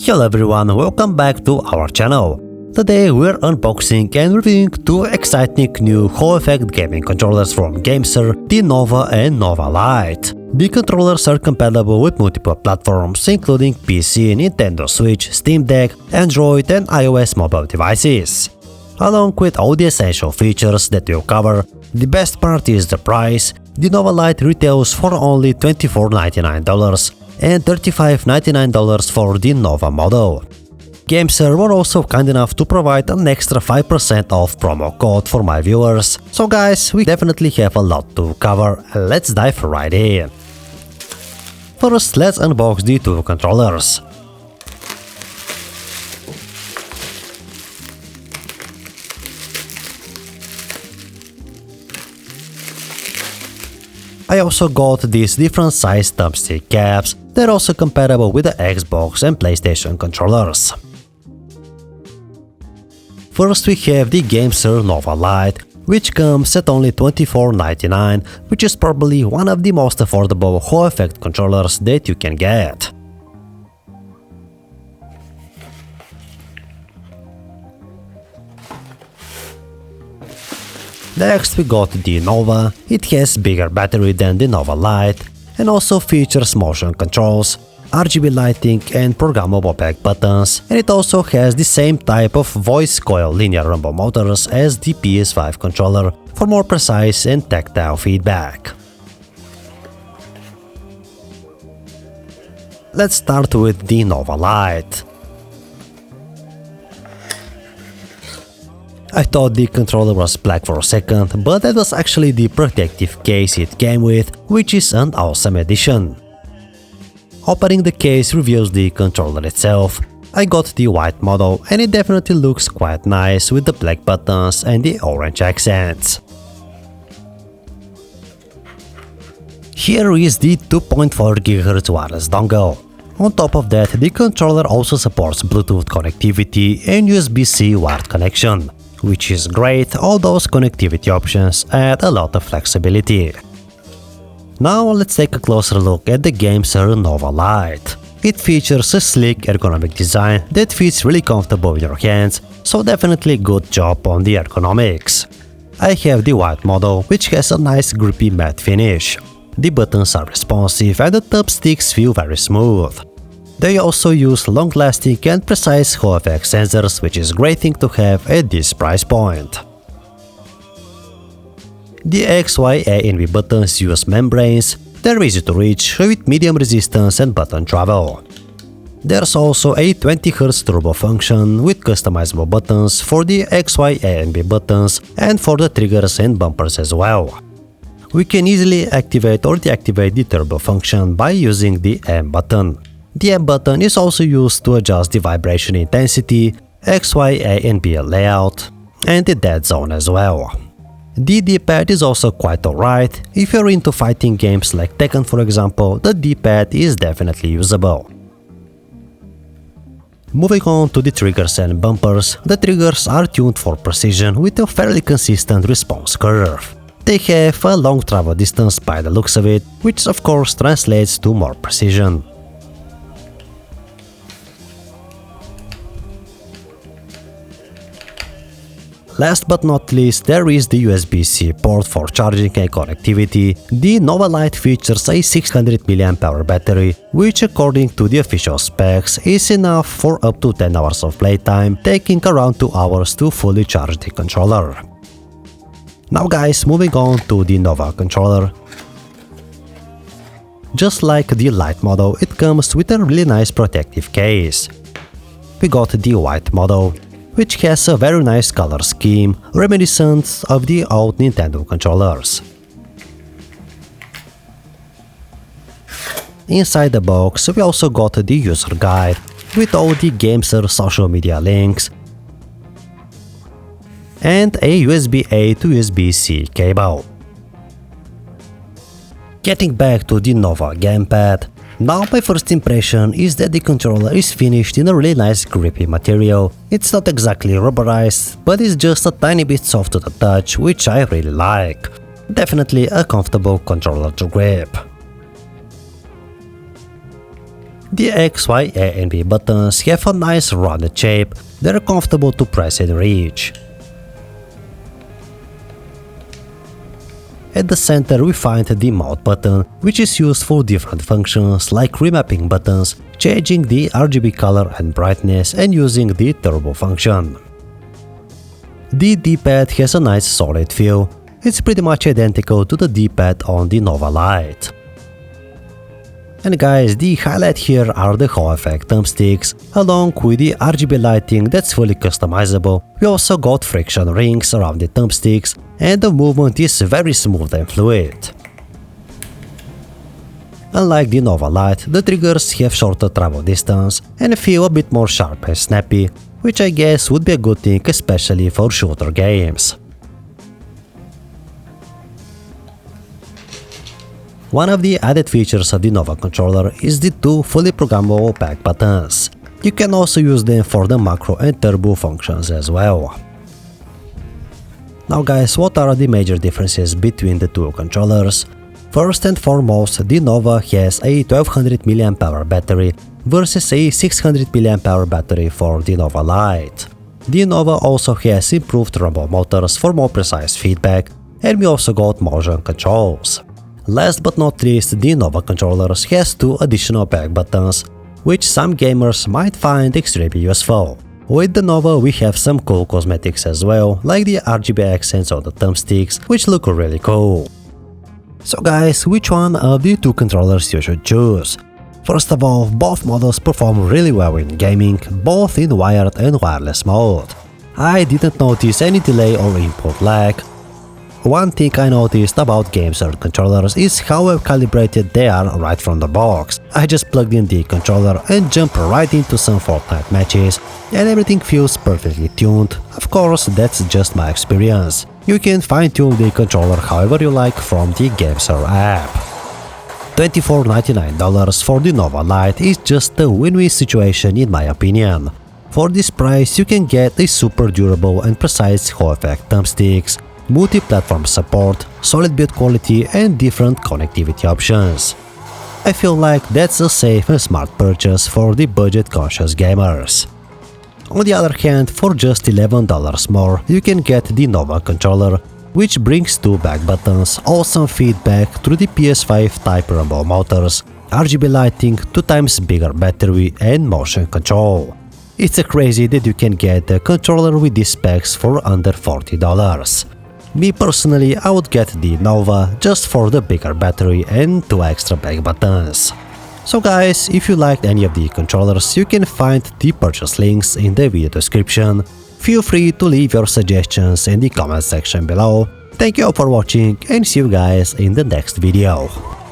Hello everyone, welcome back to our channel. Today we're unboxing and reviewing two exciting new Hall effect gaming controllers from GAMESIR, the Nova and Nova Lite. The controllers are compatible with multiple platforms including PC, Nintendo Switch, Steam Deck, Android and iOS mobile devices. Along with all the essential features that we'll cover, the best part is the price. The Nova Lite retails for only $24.99 and $35.99 for the Nova model. GAMESIR were also kind enough to provide an extra 5% off promo code for my viewers. So guys, we definitely have a lot to cover, let's dive right in. First, let's unbox the two controllers. I also got these different size thumbstick caps. They're also compatible with the Xbox and PlayStation controllers. First we have the GAMESIR Nova Lite, which comes at only $24.99, which is probably one of the most affordable Hall effect controllers that you can get. Next we got the Nova. It has bigger battery than the Nova Lite and also features motion controls, RGB lighting and programmable back buttons, and it also has the same type of voice coil linear rumble motors as the PS5 controller for more precise and tactile feedback. Let's start with the Nova Lite. I thought the controller was black for a second, but that was actually the protective case it came with, which is an awesome addition. Opening the case reveals the controller itself. I got the white model and it definitely looks quite nice with the black buttons and the orange accents. Here is the 2.4 GHz wireless dongle. On top of that, the controller also supports Bluetooth connectivity and USB-C wired connection, which is great. All those connectivity options add a lot of flexibility. Now let's take a closer look at the GAMESIR Nova Lite. It features a sleek ergonomic design that feels really comfortable in your hands, so definitely good job on the ergonomics. I have the white model, which has a nice grippy matte finish. The buttons are responsive and the thumbsticks feel very smooth. They also use long-lasting and precise Hall effect sensors, which is a great thing to have at this price point. The X, Y, A and B buttons use membranes. They're easy to reach with medium resistance and button travel. There's also a 20Hz turbo function with customizable buttons for the X, Y, A and B buttons and for the triggers and bumpers as well. We can easily activate or deactivate the turbo function by using the M button. The M button is also used to adjust the vibration intensity, X, Y, A and B layout, and the dead zone as well. The D-pad is also quite alright. If you're into fighting games like Tekken for example, the D-pad is definitely usable. Moving on to the triggers and bumpers, the triggers are tuned for precision with a fairly consistent response curve. They have a long travel distance by the looks of it, which of course translates to more precision. Last but not least, there is the USB-C port for charging and connectivity. The Nova Lite features a 600 mAh battery, which according to the official specs is enough for up to 10 hours of playtime, taking around 2 hours to fully charge the controller. Now guys, moving on to the Nova controller. Just like the Lite model, it comes with a really nice protective case. We got the white model, which has a very nice color scheme, reminiscent of the old Nintendo controllers. Inside the box, we also got the user guide with all the GAMESIR social media links and a USB-A to USB-C cable. Getting back to the Nova gamepad, now my first impression is that the controller is finished in a really nice grippy material. It's not exactly rubberized, but it's just a tiny bit soft to the touch, which I really like. Definitely a comfortable controller to grip. The X, Y, A and B buttons have a nice rounded shape, they're comfortable to press and reach. At the center we find the mode button, which is used for different functions like remapping buttons, changing the RGB color and brightness, and using the turbo function. The D-pad has a nice solid feel, it's pretty much identical to the D-pad on the Nova Lite. And guys, the highlight here are the Hall Effect thumbsticks, along with the RGB lighting that's fully customizable. We also got friction rings around the thumbsticks, and the movement is very smooth and fluid. Unlike the Nova Lite, the triggers have shorter travel distance and feel a bit more sharp and snappy, which I guess would be a good thing especially for shooter games. One of the added features of the Nova controller is the two fully programmable back buttons. You can also use them for the macro and turbo functions as well. Now guys, what are the major differences between the two controllers? First and foremost, the Nova has a 1200 mAh battery versus a 600 mAh battery for the Nova Lite. The Nova also has improved rumble motors for more precise feedback, and we also got motion controls. Last but not least, the Nova controllers has two additional back buttons, which some gamers might find extremely useful. With the Nova we have some cool cosmetics as well, like the RGB accents on the thumbsticks, which look really cool. So guys, which one of the two controllers you should choose? First of all, both models perform really well in gaming, both in wired and wireless mode. I didn't notice any delay or input lag. One thing I noticed about GAMESIR controllers is how well calibrated they are right from the box. I just plugged in the controller and jumped right into some Fortnite matches, and everything feels perfectly tuned. Of course, that's just my experience. You can fine-tune the controller however you like from the GAMESIR app. $24.99 for the Nova Lite is just a win-win situation in my opinion. For this price you can get a super durable and precise Hall Effect thumbsticks, multi-platform support, solid build quality and different connectivity options. I feel like that's a safe and smart purchase for the budget-conscious gamers. On the other hand, for just $11 more, you can get the Nova controller, which brings two back buttons, awesome feedback through the PS5 type rumble motors, RGB lighting, 2 times bigger battery and motion control. It's crazy that you can get a controller with these specs for under $40. Me personally, I would get the Nova just for the bigger battery and 2 extra back buttons. So guys, if you liked any of the controllers, you can find the purchase links in the video description. Feel free to leave your suggestions in the comment section below. Thank you all for watching and see you guys in the next video.